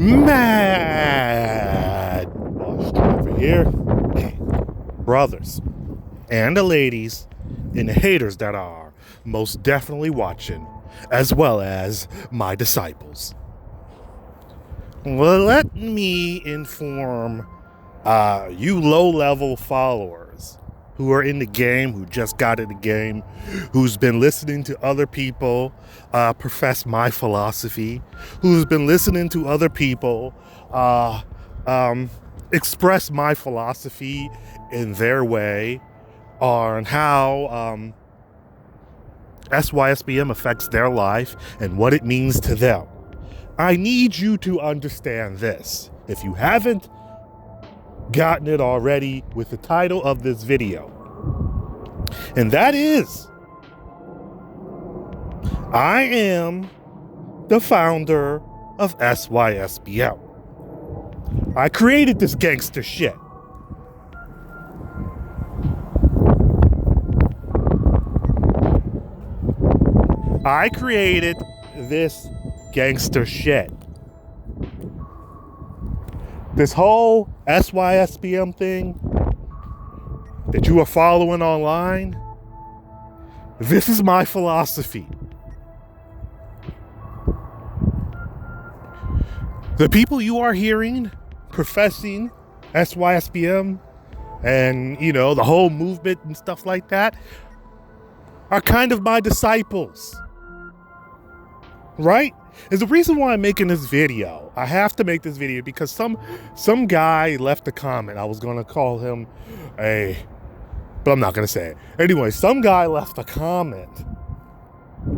Mad Boss Driver here. Brothers and the ladies and the haters that are most definitely watching, as well as my disciples. Well, let me inform you low-level followers who are in the game, who just got in the game, who's been listening to other people profess my philosophy, who's been listening to other people express my philosophy in their way on how SYSBM affects their life and what it means to them. I need you to understand this. If you haven't gotten it already with the title of this video, and that is, I am the founder of SYSBM. I created this gangster shit. I created this gangster shit. This whole SYSBM thing that you are following online, this is my philosophy. The people you are hearing professing SYSBM and, the whole movement and stuff like that are kind of my disciples. Right? Is the reason why I'm making this video. I have to make this video because some guy left a comment. I was going to call him but I'm not going to say it. Anyway, some guy left a comment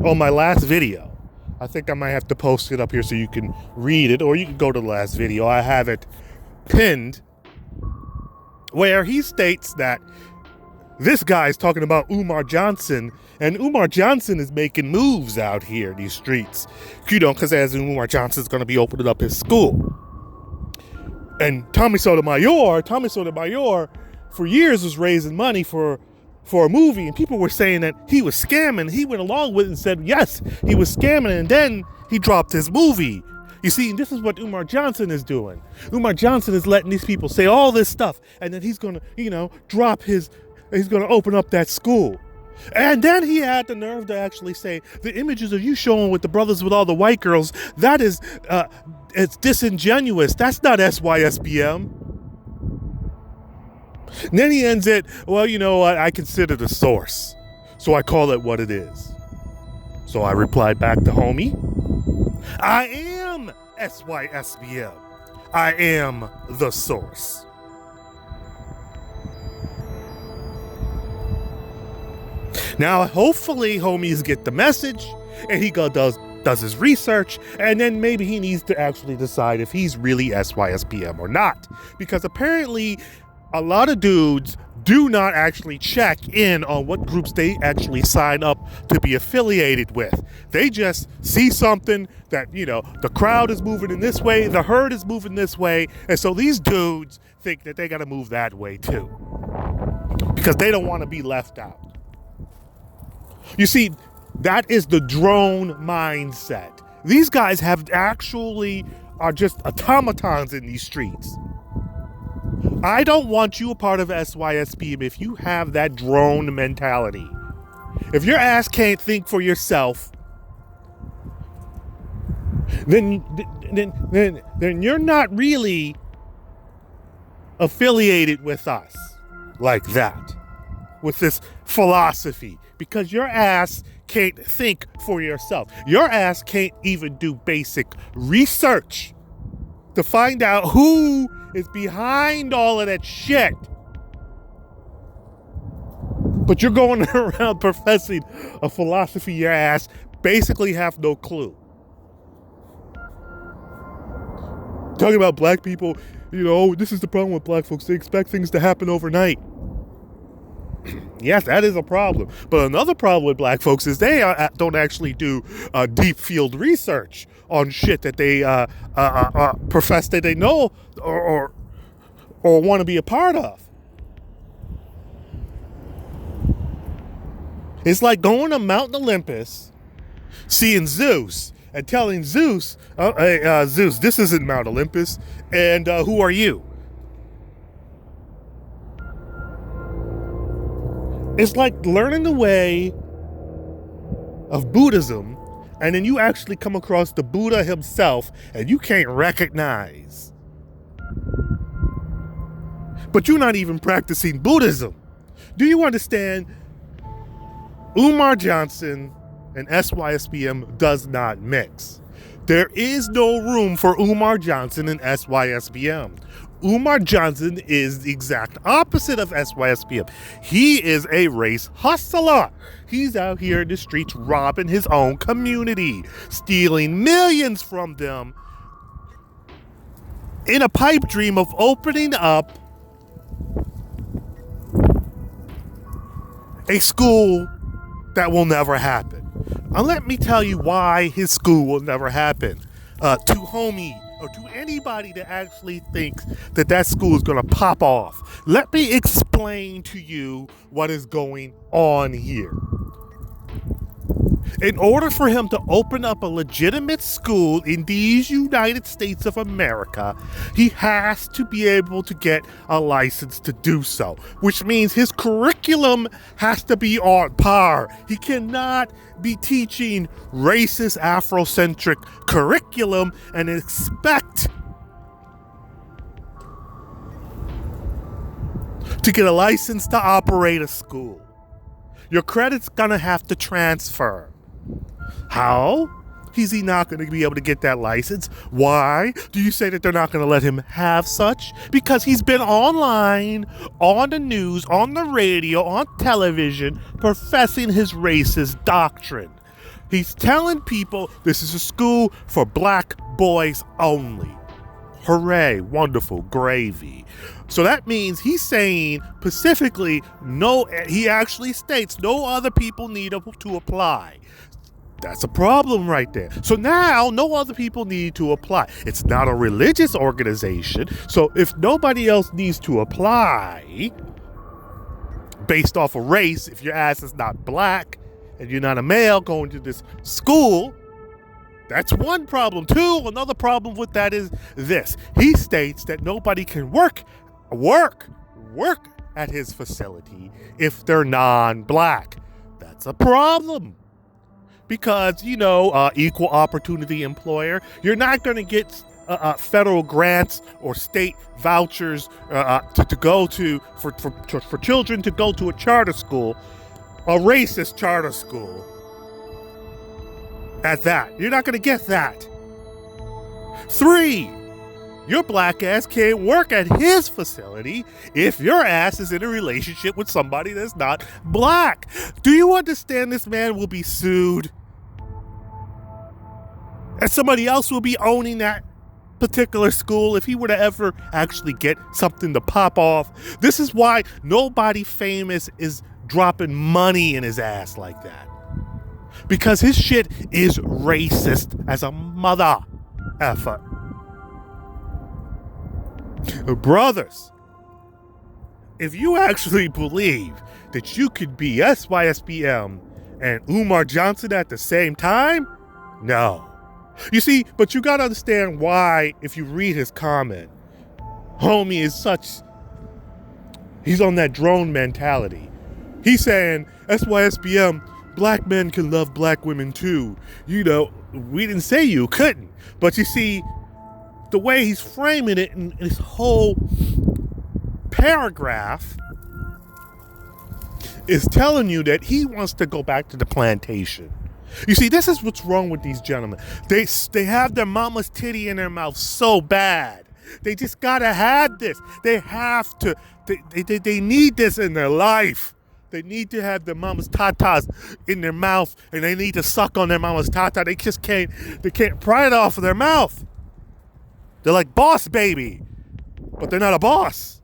on my last video. I think I might have to post it up here so you can read it, or you can go to the last video. I have it pinned, where he states that this guy is talking about Umar Johnson, and Umar Johnson is making moves out here in these streets, because as Umar Johnson is going to be opening up his school. And Tommy Sotomayor, for years was raising money for a movie, and people were saying that he was scamming. He went along with it and said, yes, he was scamming, and then he dropped his movie. You see, this is what Umar Johnson is doing. Umar Johnson is letting these people say all this stuff, and then he's going to, he's going to open up that school. And then he had the nerve to actually say, the images of you showing with the brothers with all the white girls, that is, it's disingenuous. That's not SYSBM. And then he ends it, well, you know what, I consider the source, so I call it what it is. So I replied back to homie, I am SYSBM. I am the source. Now, hopefully, homies get the message, and he does his research, and then maybe he needs to actually decide if he's really SYSBM or not. Because apparently, a lot of dudes do not actually check in on what groups they actually sign up to be affiliated with. They just see something that, the crowd is moving in this way, the herd is moving this way, and so these dudes think that they got to move that way too, because they don't want to be left out. You see, that is the drone mindset. These guys are just automatons in these streets. I don't want you a part of SYSBM if you have that drone mentality. If your ass can't think for yourself, then you're not really affiliated with us like that, with this philosophy, because your ass can't think for yourself. Your ass can't even do basic research to find out who is behind all of that shit. But you're going around professing a philosophy your ass basically have no clue. Talking about black people, this is the problem with black folks. They expect things to happen overnight. Yes, that is a problem. But another problem with black folks is they don't actually do deep field research on shit that they profess that they know or want to be a part of. It's like going to Mount Olympus, seeing Zeus, and telling Zeus, hey, Zeus, this isn't Mount Olympus, and who are you? It's like learning the way of Buddhism, and then you actually come across the Buddha himself, and you can't recognize. But you're not even practicing Buddhism. Do you understand? Umar Johnson and SYSBM does not mix. There is no room for Umar Johnson and SYSBM. Umar Johnson is the exact opposite of SYSBM. He is a race hustler. He's out here in the streets robbing his own community, stealing millions from them in a pipe dream of opening up a school that will never happen. And let me tell you why his school will never happen. To homie or to anybody that actually thinks that that school is going to pop off, let me explain to you what is going on here. In order for him to open up a legitimate school in these United States of America, he has to be able to get a license to do so, which means his curriculum has to be on par. He cannot be teaching racist, Afrocentric curriculum and expect to get a license to operate a school. Your credit's gonna have to transfer. How? Is he not going to be able to get that license? Why do you say that they're not going to let him have such? Because he's been online, on the news, on the radio, on television, professing his racist doctrine. He's telling people this is a school for black boys only. Hooray, wonderful, gravy. So that means he's saying specifically, no, he actually states no other people need to apply. That's a problem right there. So now no other people need to apply. It's not a religious organization. So if nobody else needs to apply based off of race, if your ass is not black and you're not a male going to this school, that's one problem. Two, another problem with that is this. He states that nobody can work at his facility if they're non-black. That's a problem. Because, equal opportunity employer, you're not going to get federal grants or state vouchers to go to for children to go to a charter school, a racist charter school. At that, you're not going to get that. 3, your black ass can't work at his facility if your ass is in a relationship with somebody that's not black. Do you understand this man will be sued? And somebody else will be owning that particular school if he were to ever actually get something to pop off. This is why nobody famous is dropping money in his ass like that. Because his shit is racist as a mother effer. Brothers, if you actually believe that you could be SYSBM and Umar Johnson at the same time, no. You see, but you gotta understand why, if you read his comment, homie is he's on that drone mentality. He's saying, SYSBM, black men can love black women too. We didn't say you couldn't. But you see, the way he's framing it in his whole paragraph is telling you that he wants to go back to the plantation. You see, this is what's wrong with these gentlemen. They have their mama's titty in their mouth so bad. They just gotta have this. They have to. They need this in their life. They need to have their mama's tatas in their mouth, and they need to suck on their mama's tata. They can't pry it off of their mouth. They're like boss baby, but they're not a boss.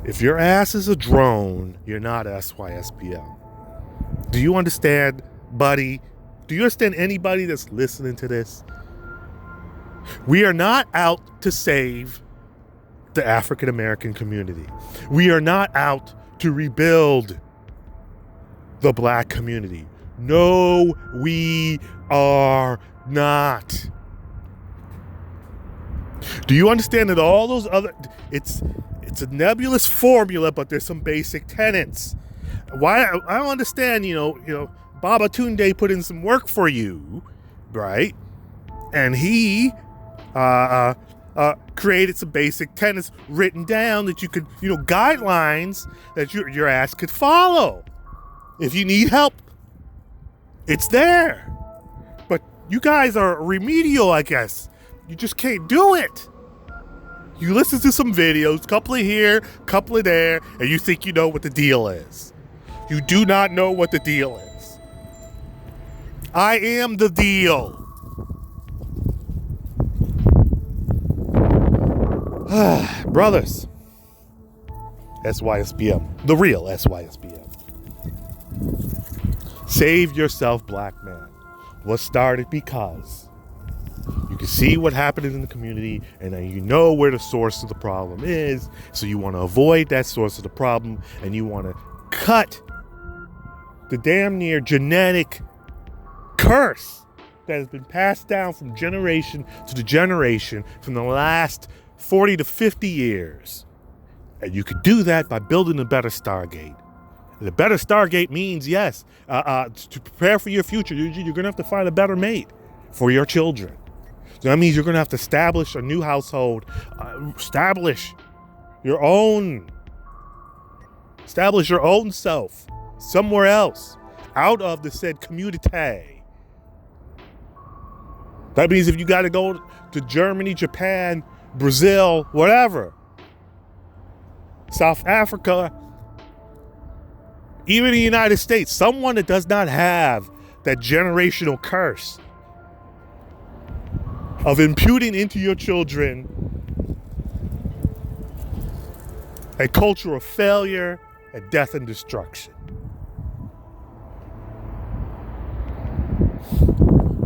If your ass is a drone, you're not SYSBM. Do you understand, buddy? Do you understand anybody that's listening to this? We are not out to save the African American community. We are not out to rebuild the black community. No, we are not. Do you understand that all those other, it's a nebulous formula, but there's some basic tenets. Why I don't understand, Baba Tunde put in some work for you, right? And he created some basic tenets written down that you could, guidelines that your ass could follow. If you need help, it's there. But you guys are remedial, I guess. You just can't do it. You listen to some videos, couple of here, couple of there, and you think you know what the deal is. You do not know what the deal is. I am the deal. Brothers, SYSBM, the real SYSBM. Save yourself, black man. Was started because you can see what happened in the community, and then you know where the source of the problem is, so you want to avoid that source of the problem, and you want to cut the damn near genetic curse that has been passed down from generation to generation from the last 40 to 50 years. And you could do that by building a better Stargate. And a better Stargate means, yes, to prepare for your future, you're going to have to find a better mate for your children. So that means you're going to have to establish a new household, establish your own self somewhere else, out of the said community. That means if you got to go to Germany, Japan, Brazil, whatever, South Africa, even the United States, someone that does not have that generational curse of imputing into your children a culture of failure and death and destruction.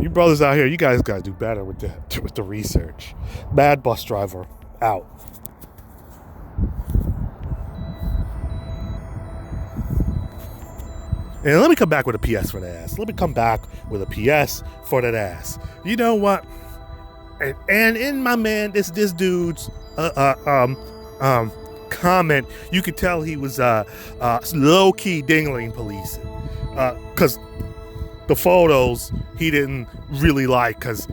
You brothers out here, you guys gotta do better with the research. Bad bus driver out. And let me come back with a PS for that ass. Let me come back with a PS for that ass. You know what? And in my man, this dude's comment, you could tell he was low key dingling policing, because the photos he didn't really like, because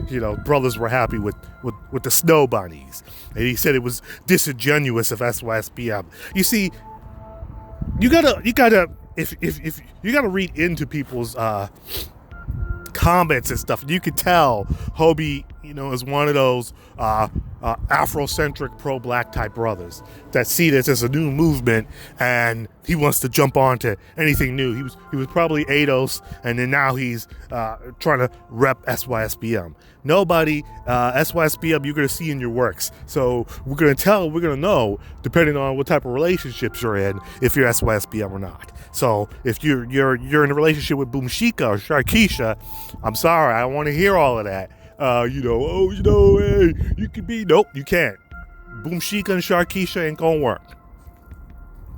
brothers were happy with the snow bunnies, and he said it was disingenuous of SYSBM. You see, you gotta if you gotta read into people's comments and stuff. You could tell Hobie, is one of those Afrocentric pro-black type brothers that see this as a new movement, and he wants to jump onto anything new. He was probably ADOS, and then now he's trying to rep SYSBM. Nobody, SYSBM, you're going to see in your works. So we're going to know, depending on what type of relationships you're in, if you're SYSBM or not. So if you're in a relationship with Boomshika or Sharkeisha, I'm sorry, I don't want to hear all of that. Hey, you could be, nope, you can't. Boomshika and Sharkeisha ain't gonna work.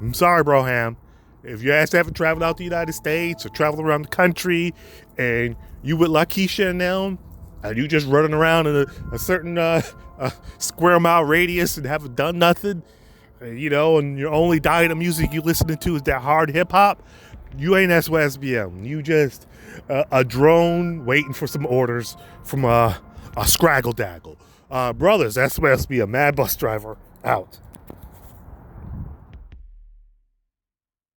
I'm sorry, Broham. If your ass haven't traveled out the United States or traveled around the country, and you with Lakeisha and them, and you just running around in a certain square mile radius and haven't done nothing, and your only diet of music you listening to is that hard hip hop, you ain't SYSBM. You just a drone waiting for some orders from a scraggle daggle. Brothers, SYSBM, mad bus driver out.